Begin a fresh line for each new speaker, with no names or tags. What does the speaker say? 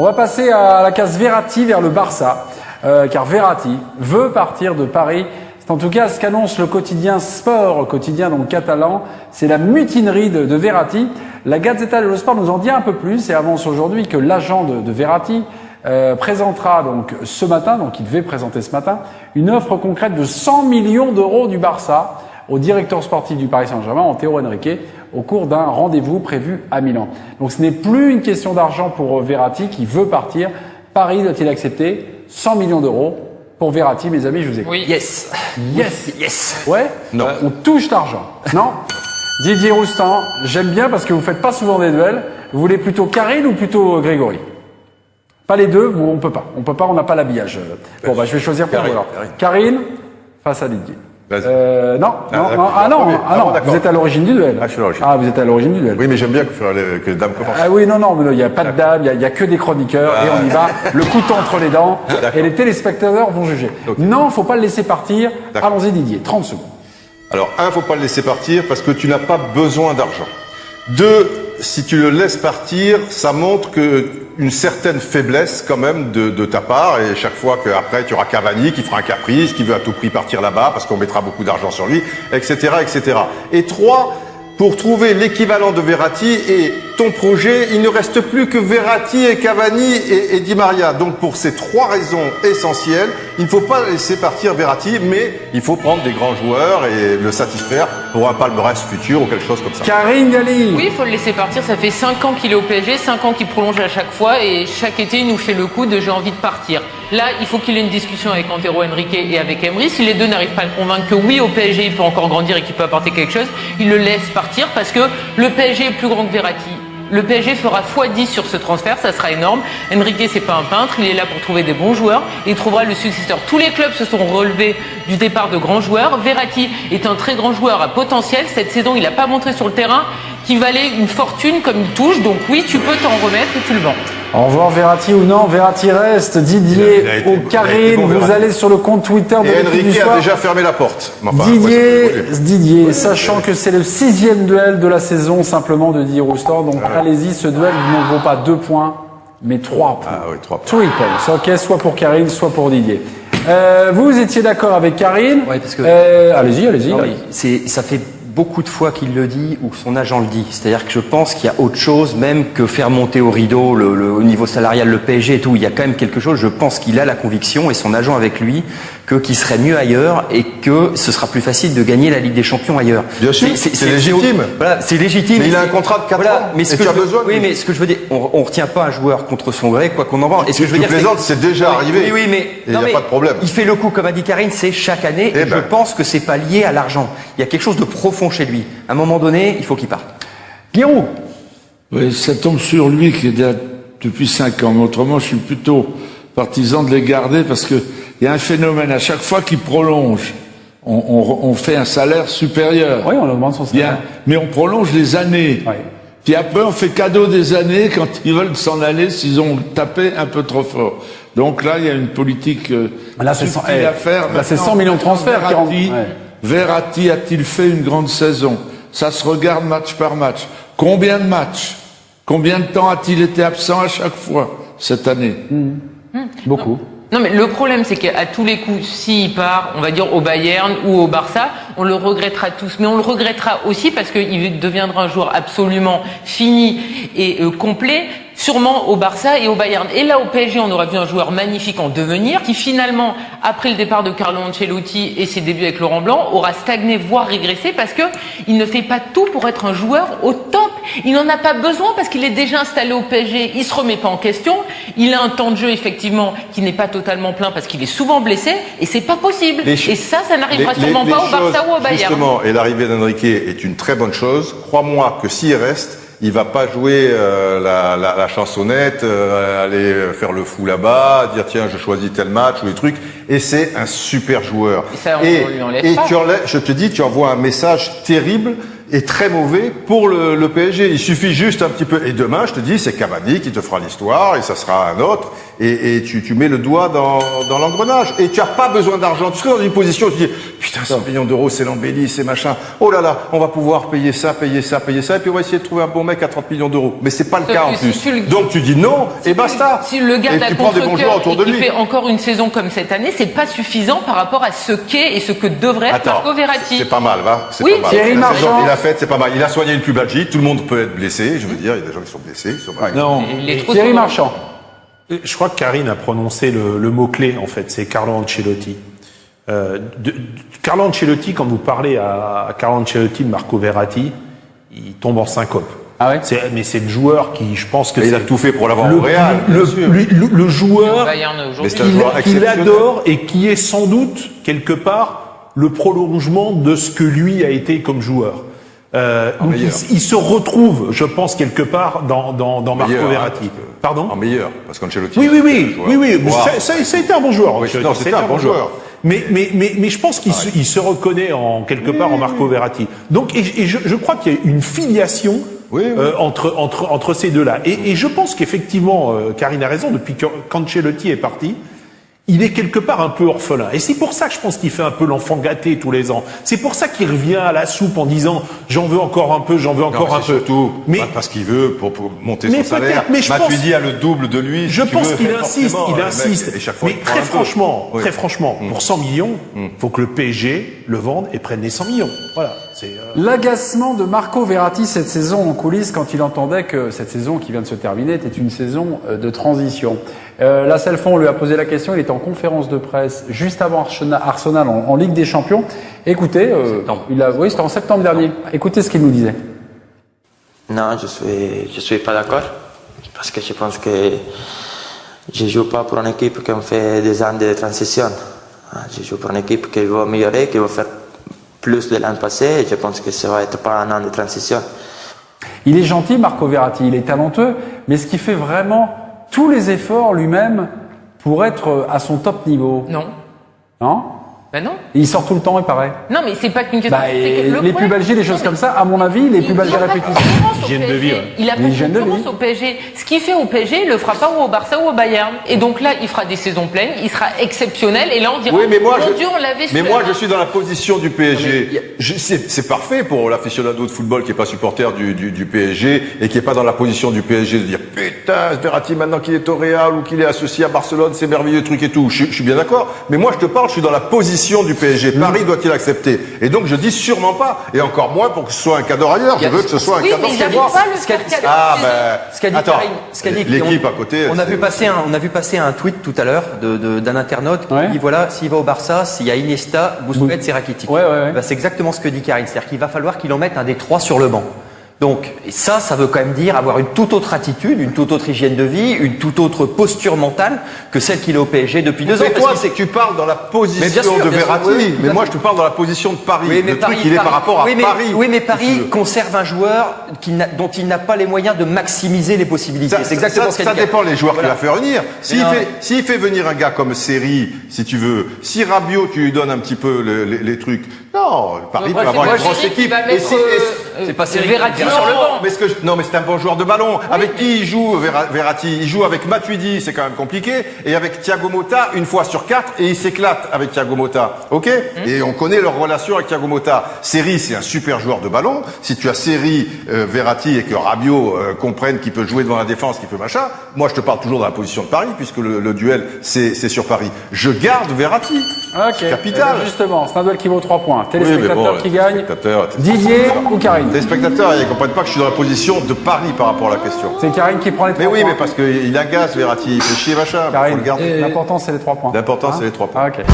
On va passer à la case Verratti vers le Barça, car Verratti veut partir de Paris. C'est en tout cas ce qu'annonce le quotidien Sport, quotidien donc catalan. C'est la mutinerie de Verratti. La Gazzetta dello Sport nous en dit un peu plus et avance aujourd'hui que l'agent de Verratti présentera donc ce matin, donc il devait présenter ce matin, une offre concrète de 100 millions d'euros du Barça au directeur sportif du Paris Saint-Germain, Antero Henrique, au cours d'un rendez-vous prévu à Milan. Donc ce n'est plus une question d'argent pour Verratti qui veut partir. Paris doit-il accepter 100 millions d'euros pour Verratti, mes amis, je vous écoute.
Oui. Yes.
Yes.
Yes.
Ouais.
Non.
On touche l'argent. Non. Didier Roustan, j'aime bien parce que vous faites pas souvent des duels. Vous voulez plutôt Karine ou plutôt Grégory? Pas les deux, on peut pas. On peut pas, on n'a pas l'habillage. Bon, bah, je vais choisir pour vous alors. Karine face à Didier. Non. Vous êtes à l'origine du duel.
Ah, je suis à l'origine.
Ah, vous êtes à l'origine du duel.
Oui, mais j'aime bien que les dames commencent.
Ah oui, non, mais il n'y a pas de dames, il y a que des chroniqueurs et on y va, le couteau entre les dents et les téléspectateurs vont juger. Okay. Non, faut pas le laisser partir. Allons-y Didier, 30 secondes.
Alors, faut pas le laisser partir parce que tu n'as pas besoin d'argent. 2, si tu le laisses partir, ça montre que une certaine faiblesse quand même de ta part et chaque fois qu'après tu auras Cavani qui fera un caprice, qui veut à tout prix partir là-bas parce qu'on mettra beaucoup d'argent sur lui, etc., etc. Et 3, pour trouver l'équivalent de Verratti et ton projet, il ne reste plus que Verratti et Cavani et Di Maria. Donc pour ces 3 raisons essentielles, il ne faut pas laisser partir Verratti, mais il faut prendre des grands joueurs et le satisfaire pour un palmarès futur ou quelque chose comme ça.
Karine Galli.
Oui, il faut le laisser partir. Ça fait 5 ans qu'il est au PSG, 5 ans qu'il prolonge à chaque fois et chaque été, il nous fait le coup de j'ai envie de partir. Là, il faut qu'il ait une discussion avec Antero Henrique et avec Emery. Si les deux n'arrivent pas à le convaincre que oui, au PSG, il peut encore grandir et qu'il peut apporter quelque chose, il le laisse partir parce que le PSG est plus grand que Verratti. Le PSG fera x10 sur ce transfert, ça sera énorme. Henrique, c'est pas un peintre, il est là pour trouver des bons joueurs et il trouvera le successeur. Tous les clubs se sont relevés du départ de grands joueurs. Verratti est un très grand joueur à potentiel. Cette saison, il n'a pas montré sur le terrain qu'il valait une fortune comme il touche. Donc oui, tu peux t'en remettre et tu le vends.
Au revoir Verratti ou non, Verratti reste. Didier ou Karine, vous allez sur le compte Twitter de l'équipe du soir.
A déjà fermé la porte. Enfin,
Didier, sachant que c'est le 6e duel de la saison simplement de Didier Roustan, donc allez-y, ce duel ne vaut pas 2 points, mais 3 points.
Ah oui, 3 points.
3 points. Ok, soit pour Karine, soit pour Didier. Vous étiez d'accord avec Karine?
Oui, parce que
allez-y.
Ça fait beaucoup de fois qu'il le dit ou que son agent le dit. C'est-à-dire que je pense qu'il y a autre chose, même que faire monter au rideau au niveau salarial le PSG et tout. Il y a quand même quelque chose. Je pense qu'il a la conviction et son agent avec lui qu'il serait mieux ailleurs et que ce sera plus facile de gagner la Ligue des Champions ailleurs.
Bien sûr, c'est légitime.
Voilà, c'est légitime.
Mais il a un contrat de 4 ans.
Mais ce que mais ce que je veux dire, on retient pas un joueur contre son gré, quoi qu'on en vende. Et ce que je veux dire,
c'est déjà arrivé.
Oui, mais
il n'y a pas de problème.
Il fait le coup, comme a dit Karine, c'est chaque année. Et je pense que c'est pas lié à l'argent. Il y a quelque chose de profond chez lui. À un moment donné, il faut qu'il parte.
Guiraud.
Oui, ça tombe sur lui qui est là depuis 5 ans. Mais autrement, je suis plutôt partisan de les garder parce que il y a un phénomène. À chaque fois qu'il prolonge, on fait un salaire supérieur.
Oui, on augmente son salaire.
Mais on prolonge les années. Oui. Puis après, on fait cadeau des années quand ils veulent s'en aller s'ils ont tapé un peu trop fort. Donc là, il y a une politique
là, c'est
à faire.
Là, c'est 100 millions de transferts qui rentrent.
Verratti a-t-il fait une grande saison? Ça se regarde match par match. Combien de matchs? Combien de temps a-t-il été absent à chaque fois cette année?
Beaucoup.
Non, mais le problème, c'est qu'à tous les coups, s'il part, on va dire au Bayern ou au Barça, on le regrettera tous. Mais on le regrettera aussi parce qu'il deviendra un joueur absolument fini et complet, sûrement au Barça et au Bayern. Et là, au PSG, on aura vu un joueur magnifique en devenir qui finalement, après le départ de Carlo Ancelotti et ses débuts avec Laurent Blanc, aura stagné, voire régressé parce que il ne fait pas tout pour être un joueur au top. Il n'en a pas besoin parce qu'il est déjà installé au PSG. Il se remet pas en question. Il a un temps de jeu, effectivement, qui n'est pas totalement plein parce qu'il est souvent blessé et c'est pas possible. Et ça n'arrivera sûrement pas au Barça ou au Bayern.
Justement, et l'arrivée d'Henrique est une très bonne chose. Crois-moi que s'il reste, il va pas jouer la chansonnette, aller faire le fou là-bas, dire tiens je choisis tel match ou des trucs. Et c'est un super joueur.
Et ça, on lui enlève pas.
je te dis, tu envoies un message terrible. est très mauvais pour le PSG. Il suffit juste un petit peu. Et demain, je te dis, c'est Cavani qui te fera l'histoire et ça sera un autre. Et tu mets le doigt dans l'engrenage. Et tu n'as pas besoin d'argent. Tu serais dans une position où tu dis, putain, 100 millions d'euros, c'est l'embellie, c'est machin. Oh là là, on va pouvoir payer ça. Et puis on va essayer de trouver un bon mec à 30 millions d'euros. Mais c'est pas le cas en plus. Donc tu dis non et basta.
Si le gars
et tu prends des bons joueurs autour de lui.
Qui fait encore une saison comme cette année, c'est pas suffisant par rapport à ce qu'est et ce que devrait être Marco Verratti.
C'est pas mal, va. C'est
oui,
pas mal.
Thierry Marchand.
Il a fait, c'est pas mal. Il a soigné une pubalgie. Tout le monde peut être blessé. Je veux dire, il y a des gens qui sont blessés.
Non.
Thierry Marchand.
Je crois que Karine a prononcé le mot-clé, en fait, c'est Carlo Ancelotti. Carlo Ancelotti, quand vous parlez à Carlo Ancelotti de Marco Verratti, il tombe en syncope.
Ah ouais?
Mais c'est le joueur qui, je pense que
il a tout fait pour l'avoir au Real.
Le joueur
qu'il
adore et qui est sans doute, quelque part, le prolongement de ce que lui a été comme joueur. Donc il se retrouve, je pense, quelque part dans Marco Verratti. Pardon?
En meilleur, parce qu'Ancelotti.
Oui.
Wow.
Ça a été un bon joueur.
Oui, non, c'était un bon joueur.
Mais je pense qu'il se reconnaît quelque part en Marco Verratti. Donc, et je crois qu'il y a une filiation entre ces deux-là. Et je pense qu'effectivement, Karine a raison, depuis qu'Ancelotti est parti, il est quelque part un peu orphelin. Et c'est pour ça que je pense qu'il fait un peu l'enfant gâté tous les ans. C'est pour ça qu'il revient à la soupe en disant j'en veux encore un peu, j'en veux encore un peu.
Surtout, parce qu'il veut pour monter son salaire. Matuidi a le double de lui.
Je pense qu'il insiste, mais très franchement, pour 100 millions, faut que le PSG le vende et prenne les 100 millions. Voilà.
L'agacement de Marco Verratti cette saison en coulisses quand il entendait que cette saison qui vient de se terminer était une saison de transition. Là, Selfon lui a posé la question, il était en conférence de presse juste avant Arsenal en Ligue des Champions. Écoutez, c'était en septembre dernier. Écoutez ce qu'il nous disait.
Non, je suis pas d'accord parce que je pense que je joue pas pour une équipe qui a fait des ans de transition. Je joue pour une équipe qui va améliorer, qui va faire plus de l'an passé, et je pense que ça va être pas un an de transition.
Il est gentil, Marco Verratti, il est talentueux, mais est-ce qu'il fait vraiment tous les efforts lui-même pour être à son top niveau?
Non.
Non?
Ben non.
Et il sort tout le temps, il paraît.
Non, mais c'est pas qu'une question.
Les pubalgies, les choses comme ça, à mon avis, les pubalgies répétitions.
Hygiène de vie.
Il a pas de concurrence au PSG. Ce qu'il fait au PSG, il le fera pas au Barça ou au Bayern. Et donc là, il fera des saisons pleines, il sera exceptionnel, et là on dira,
oui, mais moi,
mon Dieu, on l'avait su.
Mais moi, je suis dans la position du PSG. C'est parfait pour l'aficionado de football qui est pas supporter du PSG et qui est pas dans la position du PSG de dire putain, Verratti maintenant qu'il est au Real ou qu'il est associé à Barcelone, c'est merveilleux truc et tout. Je suis bien d'accord. Mais moi, je te parle, je suis dans la position du PSG. Paris doit-il accepter? Et donc je dis sûrement pas, et encore moins pour que ce soit un cadeau ailleurs. Je veux que ce soit un cadeau chez moi.
Ce qu'a dit
l'équipe à côté.
On a vu passer un tweet tout à l'heure d'un internaute qui dit voilà, s'il va au Barça, s'il y a Iniesta, Busquets et Rakitic. C'est exactement ce que dit Karine, c'est-à-dire qu'il va falloir qu'il en mette un des trois sur le banc. Donc ça veut quand même dire avoir une toute autre attitude, une toute autre hygiène de vie, une toute autre posture mentale que celle qu'il a au PSG depuis 2 ans.
Mais toi, c'est que tu parles dans la position de Verratti. Mais moi, je te parle dans la position de Paris.
Le truc, il est par rapport à Paris. Oui, mais Paris conserve un joueur dont il n'a pas les moyens de maximiser les possibilités. C'est exactement ce qu'il dit.
Ça dépend les joueurs qu'il va faire venir. S'il fait venir un gars comme Seri, si tu veux, si Rabiot, tu lui donnes un petit peu les trucs. Non, Paris peut avoir une grosse équipe.
C'est pas Seri.
Sur le banc. Mais c'est un bon joueur de ballon. Avec qui il joue, Verratti? Il joue avec Matuidi, c'est quand même compliqué. Et avec Thiago Motta, une fois sur 4, et il s'éclate avec Thiago Motta. Ok? Et on connaît leur relation avec Thiago Motta. Seri, c'est un super joueur de ballon. Si tu as Seri, Verratti et que Rabiot comprenne qu'il peut jouer devant la défense, qu'il peut machin, moi je te parle toujours dans la position de Paris, puisque le duel, c'est sur Paris. Je garde Verratti.
Ok.
Capital.
Justement, c'est un duel qui vaut 3 points. Téléspectateur qui gagne. Didier ou Karine?
Téléspectateur, ils comprennent pas que je suis dans la position de Paris par rapport à la question.
C'est Karine qui prend les 3 points.
Mais oui, mais parce qu'il agace Verratti, il fait chier machin.
Karine,
faut le garder.
l'important c'est les 3 points.
L'important c'est les 3 points.
Ok.